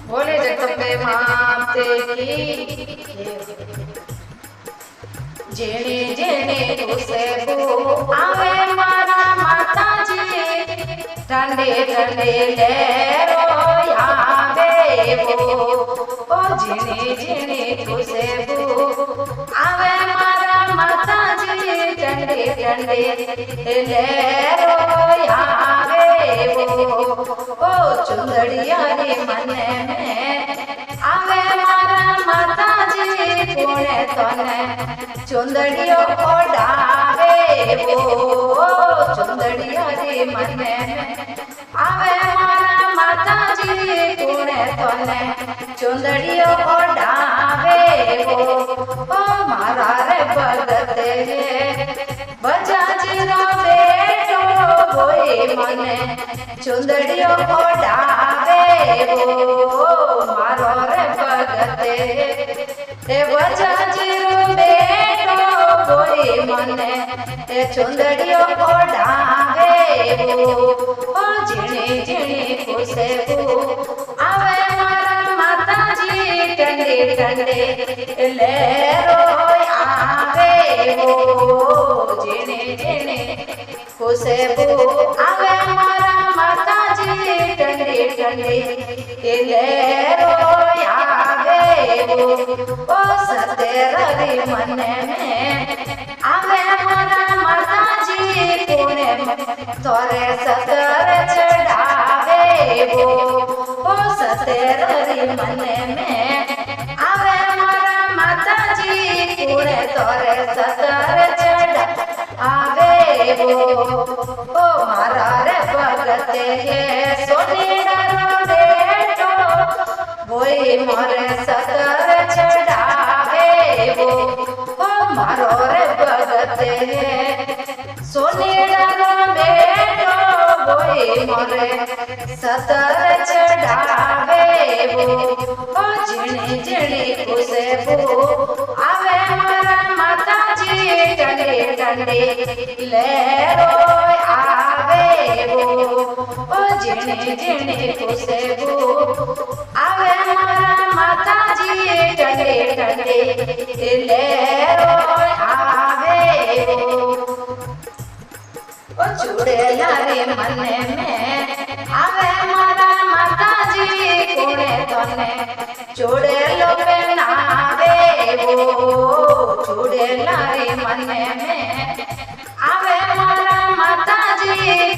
बोले जगदम्बे माते की जेने जेने खुशबू आवे मारा माताजी ठंडे ठंडे लहरो आवे वो ओ जेने जेने खुशबू आवे मारा माताजी ठंडे ठंडे लहरो आवे वो ओ चुंदड़िया रे मन में आवे मारा माताजी पुणे तने चुंदड़ियो ओढ़ावे वो चुंदड़िया रे मन में आवे मारा माताजी पुणे तने चुंदड़ियो ओढ़ावे वो ओ मारा रे भगत बजाजी रो बेटो होए मने चुंदड़ियो ओढ़ावे वो मारो रे भगत बजाजी रो बेटो होए मने चुंदड़ियो ओढ़ावे वो ओ झिणी झिणी खुशबू आवे मारा माताजी ठंडे ठंडे लहरो आवे वो झिणी झिणी खुशबू आवे मारा माताजी ठंडे ठंडे लहरो आवे वो ओ सतेररी मन में आवे मारा माताजी पुणे तोरे सतर चढ़ावे वो ओ सतेररी मन में आवे मारा माताजी पुणे तोरे सतर चढ़ावे वो ओ मारा रे भगत सोनेड़ा रो बेटो वोई मोरे सतर चढ़ावे वो ओ मारो रे भगत सोनेड़ा रो बेटो वोई मोरे सतर चढ़ावे वो ओ झिणी झिणी खुशबू आवे मारा माताजी ठंडे ठंडे लहरो आवे वो ओ झिणी झिणी खुशबू आवे मारा माताजी ठंडे ठंडे लहरो आवे वो ओ चुड़ैला रे मन में आवे मारा माताजी पुणे तने चुड़ैलो पहनावे वो चुड़ैला रे मन में आवे मारा माताजी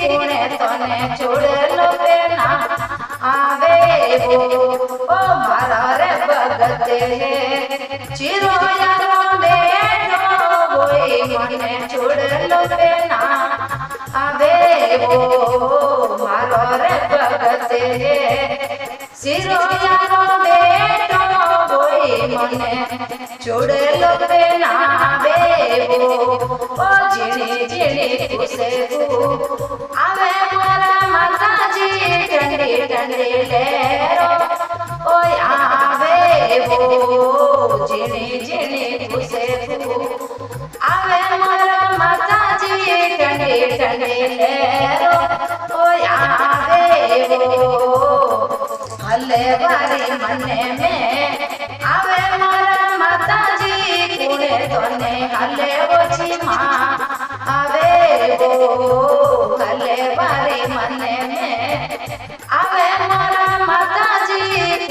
पुणे तने चुड़ैलो पहनावे वो ओ मारा रे भगत चिरो यारो बेटो वोई मने चुड़ैलो पहनावे वो मारो रे भगत सिरो यारो बेटो वोई मने चुड़ैलो पहनावे वो ओ झिणी झिणी खुशबू आवे मारा माताजी ठंडे ठंडे लहरो ओ आवे वो झिणी झिणी खुशबू आवे मारा माताजी ठंडे ठंडे लहरो ओ आवे वो हले बारी मन में आवे मारा माताजी पुणे तने हले वो जी माँ आवे वो हले बारी मन में आवे मारा माताजी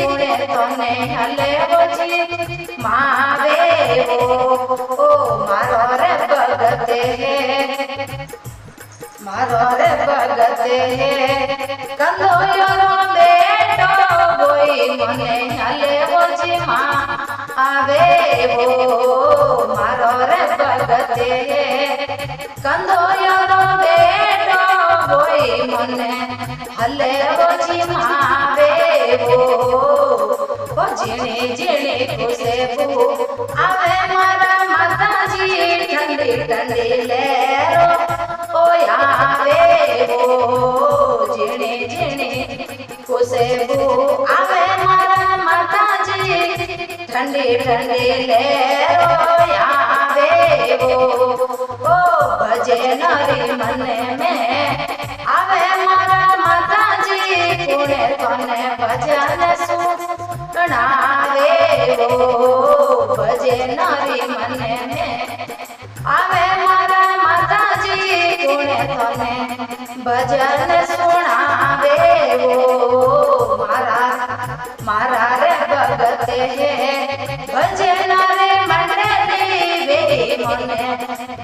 पुणे तने हले वो जी माँ आवे वो ओ मारो रे भगत मारो रे भगत कंदो योरो बेटो वोई मने हले वो जी माँ आवे वो मारो रे भगत कंदो योरो बेटो वोई मने हले वो जी माँ आवे वो झिणी झिणी खुशबू आवे मारा माताजी ठंडी ठंडी लहरो ओ आवे वो झिणी झिणी खुशबू आवे मारा माताजी ठंडी ठंडी लहरो आवे वो ओ भजे नरी मन में आवे मारा माताजी पुणे तने भजन सु સુણાવે વો ભજે નરી મને આવે મારા માતાજી ગુણે તને ભજન સુણાવે વો મારા રે ભગતે હે ભજન રે મંડળી વે મને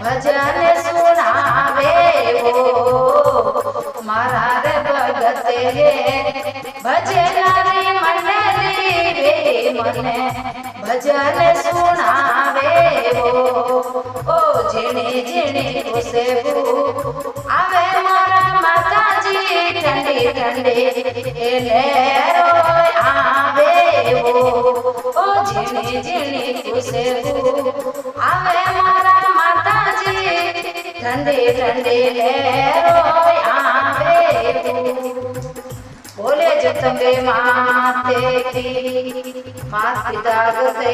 ભજન સુણાવે વો મારા રે ભગતે હે ભજન રે મંડળી વે મને ભજન સુણાવે વો ઓ જીણે જીણે ખુશબુ આવે મારા માતાજી ઠંડી ઠંડી એને આવે વો ઓ જીણે જીણે ખુશબુ આવે મારા માતાજી ઠંડી ઠંડી લેરો આવે બોલે જગદંબે માતે કી માત પિતા ગુતે